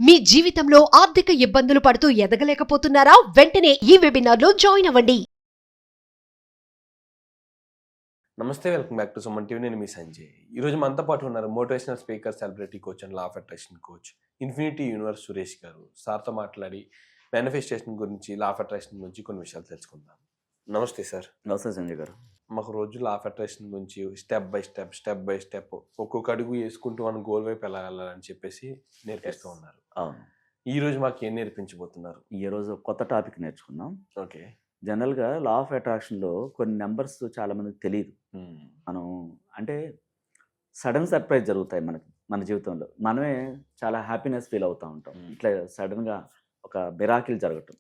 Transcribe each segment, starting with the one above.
మీ జీవితంలో ఆర్థిక ఇబ్బందులు పడుతూ ఎదగలేకపోతున్నారా? వెంటనే ఈ వెబినార్లో జాయిన్ అవ్వండి. నమస్తే, welcome back to Suman TV. నేను మీ సంజయ్. ఈరోజు మనతో పాటు ఉన్నారు motivational speaker, celebrity coach and law of attraction coach infinity universe Suresh గారు. సార్తో మాట్లాడి మేనిఫెస్టేషన్ గురించి, లా ఆఫ్ అట్రాక్షన్ గురించి కొన్ని విషయాలు తెలుసుకుందాం. నమస్తే సార్. నమస్తే సంజయ్ గారు. మాకు రోజు లా ఆఫ్ అట్రాక్షన్ గురించి స్టెప్ బై స్టెప్ ఒక్కొక్క అడుగు వేసుకుంటూ మనం గోల్ వైపు ఎలా వెళ్ళాలని చెప్పేసి నేర్పిస్తూ ఉన్నారు. అవును, ఈ రోజు మాకు ఏం నేర్పించబోతున్నారు? ఈరోజు కొత్త టాపిక్ నేర్చుకుందాం. ఓకే. జనరల్గా లా ఆఫ్ అట్రాక్షన్లో కొన్ని నెంబర్స్ చాలా మందికి తెలియదు. మనం అంటే సడన్ సర్ప్రైజ్ జరుగుతాయి మన జీవితంలో. మనమే చాలా హ్యాపీనెస్ ఫీల్ అవుతూ ఉంటాం. ఇట్లా సడన్గా ఒక మిరాకిల్ జరగటం.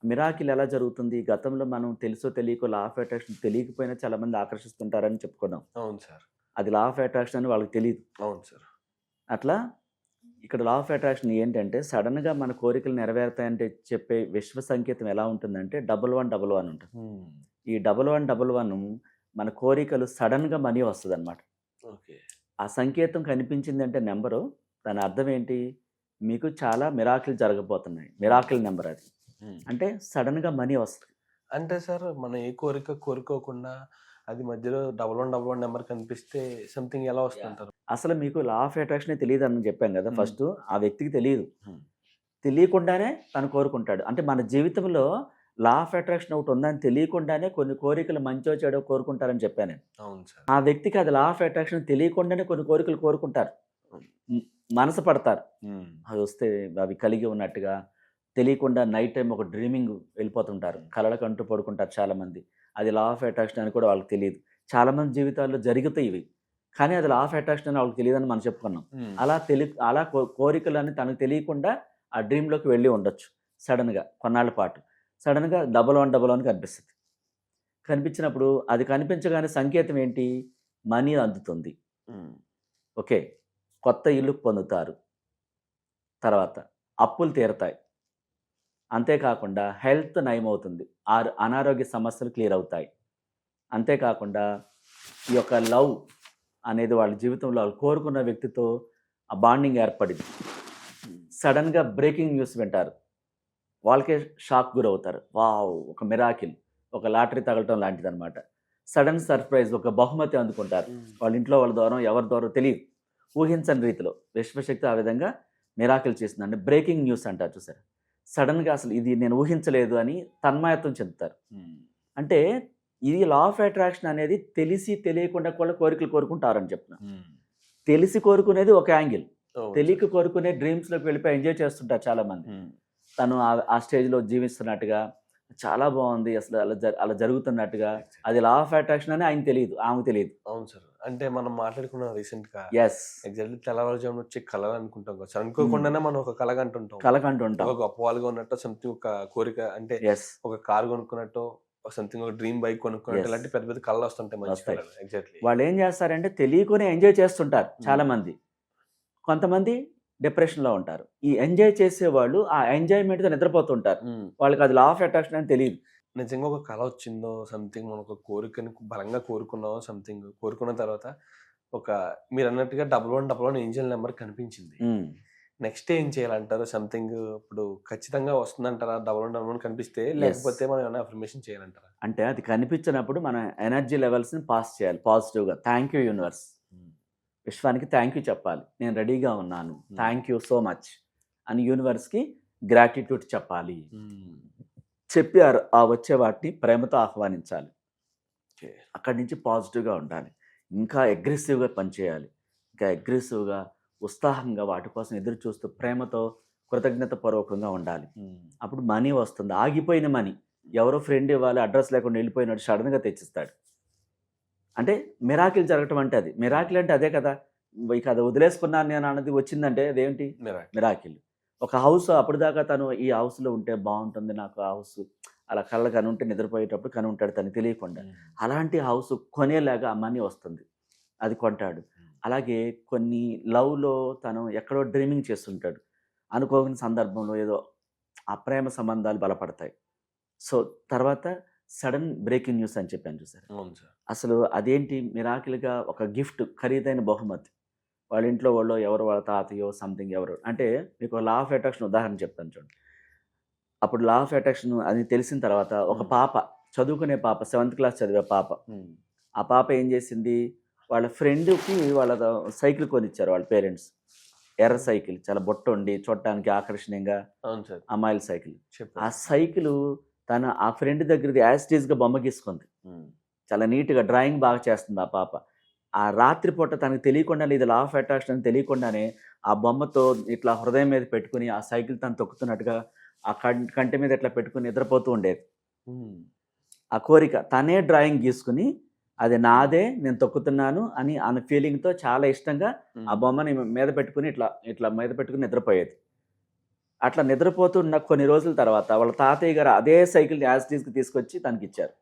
మిరాకిల్ ఎలా జరుగుతుంది? గతంలో మనం తెలుసో తెలియకో లా ఆఫ్ అట్రాక్షన్ తెలియకపోయినా చాలా మంది ఆకర్షిస్తుంటారని చెప్పుకున్నాం. అవును సార్. అది లా ఆఫ్ అట్రాక్షన్ అని వాళ్ళకి తెలియదు. అవును సార్. అట్లా ఇక్కడ లా ఆఫ్ అట్రాక్షన్ ఏంటంటే సడన్గా మన కోరికలు నెరవేరుతాయంటే చెప్పే విశ్వ సంకేతం ఎలా ఉంటుందంటే 1111 ఉంటుంది. ఈ 1111 మన కోరికలు సడన్గా మనీ వస్తుంది అనమాట. ఓకే. ఆ సంకేతం కనిపించింది అంటే నెంబరు, దాని అర్థం ఏంటి? మీకు చాలా మిరాకిల్ జరగబోతున్నాయి. మిరాకిల్ నెంబర్ అది. అంటే సడన్గా మనీ వస్తుంది. అంటే సార్, మనం ఏ కోరిక కోరుకోకుండా అది మధ్యలో 1111 నెంబర్ కనిపిస్తే సంథింగ్ ఎలా వస్తుంటారు? అసలు మీకు లా ఆఫ్ అట్రాక్షన్ తెలియదు అని చెప్పాను కదా. ఫస్ట్ ఆ వ్యక్తికి తెలియదు. Hmm. తెలియకుండానే తను కోరుకుంటాడు. అంటే మన జీవితంలో లా ఆఫ్ అట్రాక్షన్ ఒకటి ఉందని తెలియకుండానే కొన్ని కోరికలు మంచో చెడో కోరుకుంటారని చెప్పాను నేను. అవును సార్. ఆ వ్యక్తికి అది లా ఆఫ్ అట్రాక్షన్ తెలియకుండానే కొన్ని కోరికలు కోరుకుంటారు, మనసు పడతారు. అవి వస్తే అవి కలిగి ఉన్నట్టుగా తెలియకుండా నైట్ టైం ఒక డ్రీమింగ్ వెళ్ళిపోతుంటారు, కలలకంటూ పడుకుంటారు చాలామంది. అది లా ఆఫ్ అట్రాక్షన్ అని కూడా వాళ్ళకి తెలియదు. చాలామంది జీవితాల్లో జరుగుతాయి ఇవి, కానీ అది లా ఆఫ్ అట్రాక్షన్ అని వాళ్ళకి తెలియదని మనం చెప్పుకున్నాం. అలా కోరికలని తనకు తెలియకుండా ఆ డ్రీమ్లోకి వెళ్ళి ఉండొచ్చు. సడన్గా కొన్నాళ్ళ పాటు సడన్గా 1111 కనిపిస్తుంది. కనిపించినప్పుడు అది కనిపించగానే సంకేతం ఏంటి? మనీ అందుతుంది. ఓకే, కొత్త ఇల్లు పొందుతారు, తర్వాత అప్పులు తీరతాయి, అంతేకాకుండా హెల్త్ నయమవుతుంది, అనారోగ్య సమస్యలు క్లియర్ అవుతాయి. అంతేకాకుండా ఈ యొక్క లవ్ అనేది వాళ్ళ జీవితంలో వాళ్ళు కోరుకున్న వ్యక్తితో ఆ బాండింగ్ ఏర్పడింది. సడన్గా బ్రేకింగ్ న్యూస్ వింటారు, వాళ్ళకే షాక్ గురవుతారు. వావ్, ఒక మిరాకిల్, ఒక లాటరీ తగలటం లాంటిది అనమాట. సడన్ సర్ప్రైజ్, ఒక బహుమతి అందుకుంటారు. వాళ్ళ ఇంట్లో వాళ్ళ ద్వారా, ఎవరి ద్వారా తెలియదు, ఊహించని రీతిలో విశ్వశక్తి ఆ విధంగా మిరాకిల్ చేసిందండి. బ్రేకింగ్ న్యూస్ అంటారు చూసారు. సడన్గా అసలు ఇది నేను ఊహించలేదు అని తన్మయత్వం చెందుతారు. అంటే ఇది లా ఆఫ్ అట్రాక్షన్ అనేది తెలిసి తెలియకుండా కూడా కోరికలు కోరుకుంటారని చెప్తున్నా. తెలిసి కోరుకునేది ఒక యాంగిల్, తెలియక కోరుకునే డ్రీమ్స్లోకి వెళ్ళిపోయి ఎంజాయ్ చేస్తుంటారు చాలామంది. తను ఆ స్టేజ్లో జీవిస్తున్నట్టుగా చాలా బాగుంది, అసలు అలా జరుగుతున్నట్టుగా. అది లా ఆఫ్ అట్రాక్షన్ అని ఆయన తెలియదు, ఆమెకు తెలియదు. అవును సార్. అంటే మనం మాట్లాడుకున్నాం రీసెంట్ గా. ఎస్, ఎగ్జాక్ట్లీ తెల్లవారుజామున వచ్చి కళలు అనుకుంటాం కదా, అనుకోకుండానే మనం ఒక కలగంటుంటాం. కలకంటుంటాం. ఒక గొప్పవాళ్ళుగా ఉన్నట్టు సంథింగ్, ఒక కోరిక అంటే ఒక కార్ కొనుక్కున్నట్టు, సంథింగ్ ఒక డ్రీమ్ బైక్ కొనుక్కున్నట్టు, ఇలాంటి పెద్ద పెద్ద కళలు వస్తుంటాయి మంచి కళలు. ఎగ్జాక్ట్లీ. వాళ్ళు ఏం చేస్తారంటే తెలియకునే ఎంజాయ్ చేస్తుంటారు చాలా మంది. కొంతమంది డిప్రెషన్లో ఉంటారు. ఈ ఎంజాయ్ చేసేవాళ్ళు ఆ ఎంజాయ్మెంట్తో నిద్రపోతుంటారు. వాళ్ళకి అది లా ఆఫ్ అట్రాక్షన్ అని తెలియదు. నిజంగా ఒక కళ వచ్చిందో, సంథింగ్ మనం ఒక కోరికని బలంగా కోరుకున్నామో, సంథింగ్ కోరుకున్న తర్వాత ఒక మీరు అన్నట్టుగా 1111 ఏంజల్ నెంబర్ కనిపించింది. నెక్స్ట్ ఏం చేయాలంటారు? సంథింగ్ ఇప్పుడు ఖచ్చితంగా వస్తుందంటారా 1111 కనిపిస్తే? లేకపోతే మనం ఏమైనా అఫర్మేషన్ చేయాలంటారా? అంటే అది కనిపించినప్పుడు మన ఎనర్జీ లెవెల్స్ని పాస్ చేయాలి పాజిటివ్గా. థ్యాంక్ యూ యూనివర్స్, విశ్వానికి థ్యాంక్ యూ చెప్పాలి, నేను రెడీగా ఉన్నాను, థ్యాంక్ యూ సో మచ్ అని యూనివర్స్కి గ్రాటిట్యూడ్ చెప్పాలి. చెప్పి ఆ వచ్చే వాటిని ప్రేమతో ఆహ్వానించాలి. అక్కడి నుంచి పాజిటివ్గా ఉండాలి. ఇంకా అగ్రెసివ్గా పనిచేయాలి. ఇంకా అగ్రెసివ్గా, ఉత్సాహంగా వాటి కోసం ఎదురు చూస్తూ ప్రేమతో కృతజ్ఞత పూర్వకంగా ఉండాలి. అప్పుడు మనీ వస్తుంది. ఆగిపోయిన మనీ, ఎవరో ఫ్రెండ్ ఇవ్వాలి, అడ్రస్ లేకుండా వెళ్ళిపోయినట్టు సడన్గా తెచ్చిస్తాడు. అంటే మిరాకిల్ జరగటం అంటే అది. మిరాకిల్ అంటే అదే కదా. ఇక అది వదిలేసుకున్నాను నేను అన్నది వచ్చిందంటే అదేంటి? మిరాకిల్. ఒక హౌస్, అప్పుడు దాకా తను ఈ హౌస్లో ఉంటే బాగుంటుంది, నాకు ఆ హౌస్ అలా కళ్ళ కనుంటే నిద్రపోయేటప్పుడు కను ఉంటాడు తనకు తెలియకుండా. అలాంటి హౌస్ కొనేలాగా ఆ మనీ వస్తుంది, అది కొంటాడు. అలాగే కొన్ని లవ్లో తను ఎక్కడో డ్రీమింగ్ చేస్తుంటాడు, అనుకోని సందర్భంలో ఏదో ఆ ప్రేమ సంబంధాలు బలపడతాయి. సో తర్వాత సడన్ బ్రేకింగ్ న్యూస్ అని చెప్పాను చూసారు. అసలు అదేంటి? మిరాకిల్గా ఒక గిఫ్ట్, ఖరీదైన బహుమతి వాళ్ళ ఇంట్లో వాళ్ళు ఎవరు వాళ్ళ తాతయ్యో సంథింగ్ ఎవరు అంటే మీకు లా ఆఫ్ అట్రాక్షన్ ఉదాహరణ చెప్తాను చూడండి. అప్పుడు లా ఆఫ్ అట్రాక్షన్ అని తెలిసిన తర్వాత ఒక పాప చదువుకునే పాప 7th క్లాస్ చదివే పాప, ఆ పాప ఏం చేసింది, వాళ్ళ ఫ్రెండ్కి వాళ్ళ సైకిల్ కొనిచ్చారు వాళ్ళ పేరెంట్స్. ఎర్ర సైకిల్, చాలా బొట్ట ఉండి చూడటానికి ఆకర్షణీయంగా అవును సార్, అమ్మాయిల సైకిల్. ఆ చెప్పారు. సైకిల్ తన ఆ ఫ్రెండ్ దగ్గరది యాస్టీస్గా బొమ్మ గీసుకుంది. చాలా నీట్గా డ్రాయింగ్ బాగా చేస్తుంది ఆ పాప. ఆ రాత్రిపూట తనకు తెలియకుండానే, ఇది లా ఆఫ్ అట్రాక్షన్ అని తెలియకుండానే, ఆ బొమ్మతో ఇట్లా హృదయం మీద పెట్టుకుని ఆ సైకిల్ తను తొక్కుతున్నట్టుగా ఆ కంటి మీద ఇట్లా పెట్టుకుని నిద్రపోతూ ఉండేది. ఆ కోరిక తనే డ్రాయింగ్ గీసుకుని అది నాదే, నేను తొక్కుతున్నాను అని అన్న ఫీలింగ్తో చాలా ఇష్టంగా ఆ బొమ్మని మీద పెట్టుకుని ఇట్లా ఇట్లా మీద పెట్టుకుని నిద్రపోయేది. అట్లా నిద్రపోతున్న కొన్ని రోజుల తర్వాత వాళ్ళ తాతయ్య గారు అదే సైకిల్ యాస్టీస్కి తీసుకొచ్చి తనకి ఇచ్చారు.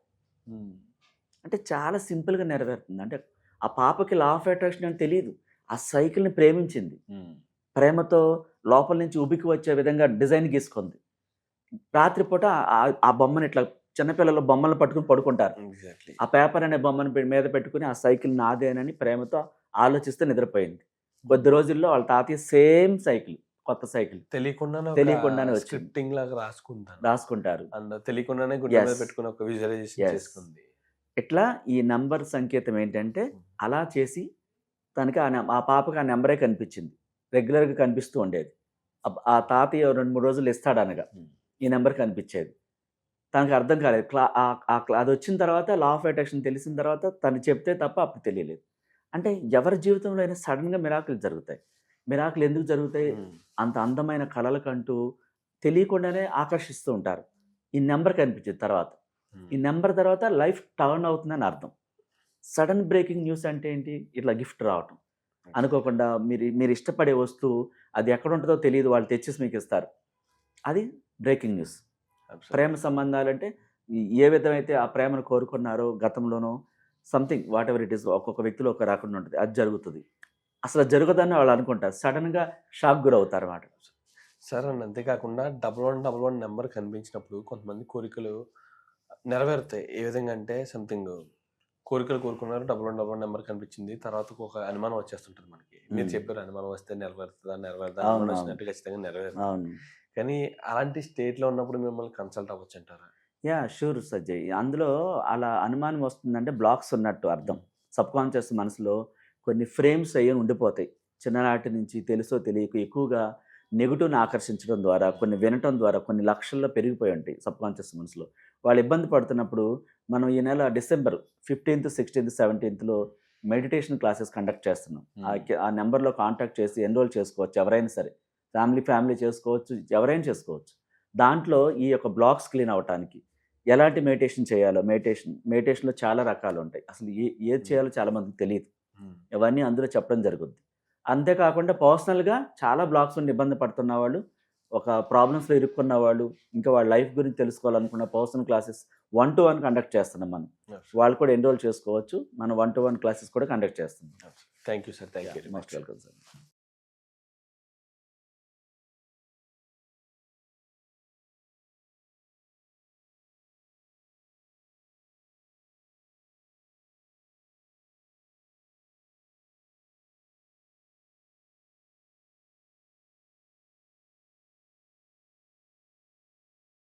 అంటే చాలా సింపుల్గా నెరవేరుతుంది. అంటే ఆ పాపకి లా ఆఫ్ అట్రాక్షన్ అని తెలియదు, ఆ సైకిల్ని ప్రేమించింది. ప్రేమతో లోపల నుంచి ఉబికి వచ్చే విధంగా డిజైన్ గీసుకుంది. రాత్రిపూట ఆ బొమ్మని ఇట్లా చిన్నపిల్లలు బొమ్మలను పట్టుకుని పడుకుంటారు. ఎగ్జాక్ట్లీ. ఆ పేపర్ అనే బొమ్మను మీద పెట్టుకుని ఆ సైకిల్ నాదేనని ప్రేమతో ఆలోచిస్తూ నిద్రపోయింది. కొద్ది రోజుల్లో వాళ్ళ తాతయ్య సేమ్ సైకిల్, కొత్త సైకిల్ తెలియకుండానే తెలియకుండానే వచ్చింది. స్క్రిప్టింగ్ లాగా రాసుకుంటారు. అండ్ తెలియకుండానే గుడ్డ మీద Yes. పెట్టుకుని ఒక విజువలైజేషన్ Yes. చేసుకుంది. ఇట్లా ఈ నంబర్ సంకేతం ఏంటంటే అలా చేసి తనకి ఆ పాపకి ఆ నెంబరే కనిపించింది, రెగ్యులర్గా కనిపిస్తూ ఉండేది. ఆ తాతయ్య 2-3 రోజులు ఇస్తాడు అనగా ఈ నెంబర్ కనిపించేది. తనకు అర్థం కాలేదు. అది వచ్చిన తర్వాత లా ఆఫ్ అట్రాక్షన్ తెలిసిన తర్వాత తను చెప్తే తప్ప అప్పుడు తెలియలేదు. అంటే ఎవరి జీవితంలో అయినా సడన్గా మిరాకిల్ జరుగుతాయి. మిరాకిల్ ఎందుకు జరుగుతాయి? అంత అందమైన కళలకంటూ తెలియకుండానే ఆకర్షిస్తూ ఉంటారు. ఈ నెంబర్ కనిపించింది తర్వాత, ఈ నెంబర్ తర్వాత లైఫ్ టర్న్ అవుతుందని అర్థం. సడన్ బ్రేకింగ్ న్యూస్ అంటే ఏంటి? ఇట్లా గిఫ్ట్ రావటం, అనుకోకుండా మీరు ఇష్టపడే వస్తువు అది ఎక్కడ ఉంటుందో తెలియదు, వాళ్ళు తెచ్చేసి మీకు ఇస్తారు. అది బ్రేకింగ్ న్యూస్. ప్రేమ సంబంధాలంటే ఏ విధమైతే ఆ ప్రేమను కోరుకున్నారో గతంలోనో something whatever it is, ఒక్కొక్క వ్యక్తిలో ఒక రకంగా ఉంటుంది, అది జరుగుతుంది. అసలు జరుగుతుందని వాళ్ళు అనుకుంటారు, సడన్గా షాక్ గురవుతారు అన్నమాట. సార్ అండ్ అంతేకాకుండా 1111 నెంబర్ కనిపించినప్పుడు కొంతమంది కోరికలు నెరవేరుతాయి. ఏ విధంగా అంటే సంథింగ్ కోరికలు కోరుకున్నారు, 1111 నెంబర్ కనిపించింది, తర్వాత ఒక అనుమానం వచ్చేస్తుంటుంది మనకి. మీరు చెప్పారు అనుమానం వస్తే నెరవేరుతుందా నెరవేరుదా, అవును, అనుమానం అవును. వచ్చినట్టు ఖచ్చితంగా నెరవేరుతుంది. అవును, కానీ అలాంటి స్టేట్లో ఉన్నప్పుడు మిమ్మల్ని కన్సల్ట్ అవ్వచ్చు అంటారా? యా షూర్ సజ్జయ్. అందులో అలా అనుమానం వస్తుందంటే బ్లాక్స్ ఉన్నట్టు అర్థం. సబ్కాన్షియస్ మనసులో కొన్ని ఫ్రేమ్స్ అయ్యి ఉండిపోతాయి. చిన్ననాటి నుంచి తెలుసో తెలియక ఎక్కువగా నెగిటివ్ని ఆకర్షించడం ద్వారా, కొన్ని వినటం ద్వారా కొన్ని లక్షల్లో పెరిగిపోయి ఉంటాయి సబ్కాన్షియస్ మనసులో. వాళ్ళు ఇబ్బంది పడుతున్నప్పుడు మనం ఈ నెల December 15th, 16th, 17th meditation classes conduct చేస్తున్నాం. ఆ నెంబర్లో కాంటాక్ట్ చేసి ఎన్రోల్ చేసుకోవచ్చు ఎవరైనా సరే. ఫ్యామిలీ చేసుకోవచ్చు, ఎవరైనా చేసుకోవచ్చు. దాంట్లో ఈ యొక్క బ్లాక్స్ క్లీన్ అవ్వటానికి ఎలాంటి మెడిటేషన్ చేయాలో, మెడిటేషన్లో చాలా రకాలు ఉంటాయి. అసలు ఏది చేయాలో చాలామందికి తెలియదు. ఇవన్నీ అందులో చెప్పడం జరుగుద్ది. అంతేకాకుండా పర్సనల్గా చాలా బ్లాక్స్ నుండి ఇబ్బంది పడుతున్న వాళ్ళు, ఒక ప్రాబ్లమ్స్లో ఇరుక్కున్న వాళ్ళు, ఇంకా వాళ్ళ లైఫ్ గురించి తెలుసుకోవాలనుకున్న పర్సనల్ క్లాసెస్ 1-to-1 కండక్ట్ చేస్తున్నాం మనం. వాళ్ళు కూడా ఎన్రోల్ చేసుకోవచ్చు. మనం 1-to-1 క్లాసెస్ కూడా కండక్ట్ చేస్తున్నాం. Thank you sir, thank you. Most welcome sir.